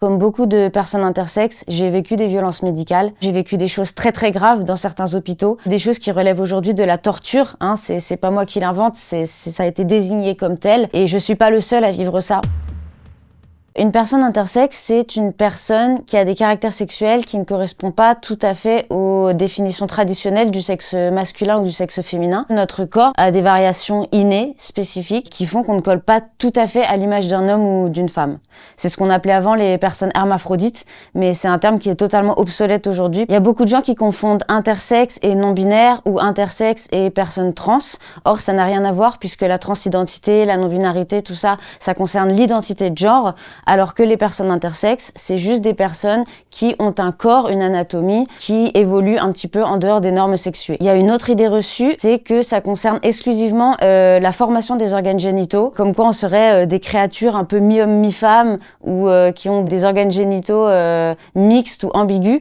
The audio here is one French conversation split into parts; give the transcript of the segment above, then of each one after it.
Comme beaucoup de personnes intersexes, j'ai vécu des violences médicales. J'ai vécu des choses très très graves dans certains hôpitaux. Des choses qui relèvent aujourd'hui de la torture. C'est pas moi qui l'invente, ça a été désigné comme tel. Et je suis pas le seul à vivre ça. Une personne intersexe, c'est une personne qui a des caractères sexuels qui ne correspondent pas tout à fait aux définitions traditionnelles du sexe masculin ou du sexe féminin. Notre corps a des variations innées, spécifiques, qui font qu'on ne colle pas tout à fait à l'image d'un homme ou d'une femme. C'est ce qu'on appelait avant les personnes hermaphrodites, mais c'est un terme qui est totalement obsolète aujourd'hui. Il y a beaucoup de gens qui confondent intersexe et non-binaire ou intersexe et personne trans. Or, ça n'a rien à voir puisque la transidentité, la non-binarité, tout ça, ça concerne l'identité de genre. Alors que les personnes intersexes, c'est juste des personnes qui ont un corps, une anatomie, qui évolue un petit peu en dehors des normes sexuées. Il y a une autre idée reçue, c'est que ça concerne exclusivement la formation des organes génitaux, comme quoi on serait des créatures un peu mi-homme, mi-femme, ou qui ont des organes génitaux mixtes ou ambigus.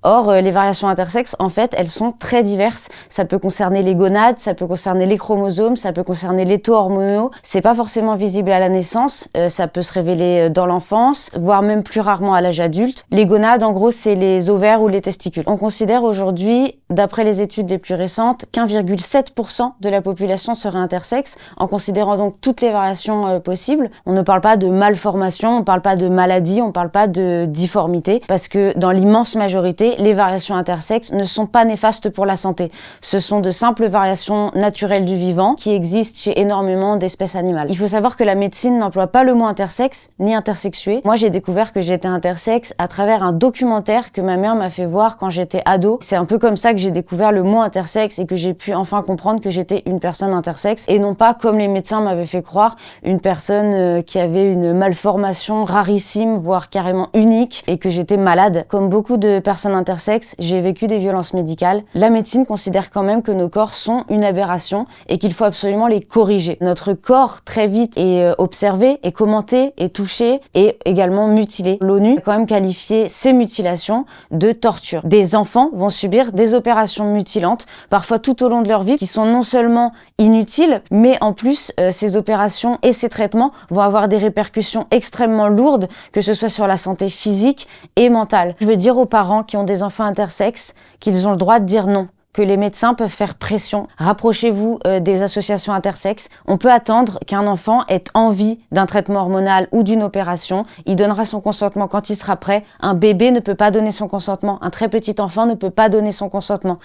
Or, les variations intersexes, en fait, elles sont très diverses. Ça peut concerner les gonades, ça peut concerner les chromosomes, ça peut concerner les taux hormonaux. C'est pas forcément visible à la naissance, ça peut se révéler dans l'enfance, voire même plus rarement à l'âge adulte. Les gonades, en gros, c'est les ovaires ou les testicules. On considère aujourd'hui, d'après les études les plus récentes, qu'1,7% de la population serait intersexe, en considérant donc toutes les variations possibles. On ne parle pas de malformation, on parle pas de maladie, on parle pas de difformité, parce que dans l'immense majorité, les variations intersexes ne sont pas néfastes pour la santé. Ce sont de simples variations naturelles du vivant qui existent chez énormément d'espèces animales. Il faut savoir que la médecine n'emploie pas le mot intersexe ni intersexué. Moi, j'ai découvert que j'étais intersexe à travers un documentaire que ma mère m'a fait voir quand j'étais ado. C'est un peu comme ça que j'ai découvert le mot intersexe et que j'ai pu enfin comprendre que j'étais une personne intersexe et non pas, comme les médecins m'avaient fait croire, une personne qui avait une malformation rarissime, voire carrément unique, et que j'étais malade. Comme beaucoup de personnes intersexes, j'ai vécu des violences médicales. La médecine considère quand même que nos corps sont une aberration et qu'il faut absolument les corriger. Notre corps, très vite, est observé, est commenté, est touché et également mutilé. L'ONU a quand même qualifié ces mutilations de torture. Des enfants vont subir des opérations mutilantes, parfois tout au long de leur vie, qui sont non seulement inutiles, mais en plus, ces opérations et ces traitements vont avoir des répercussions extrêmement lourdes, que ce soit sur la santé physique et mentale. Je veux dire aux parents qui ont des enfants intersexes qu'ils ont le droit de dire non, que les médecins peuvent faire pression. Rapprochez-vous des associations intersexes. On peut attendre qu'un enfant ait envie d'un traitement hormonal ou d'une opération. Il donnera son consentement quand il sera prêt. Un bébé ne peut pas donner son consentement. Un très petit enfant ne peut pas donner son consentement.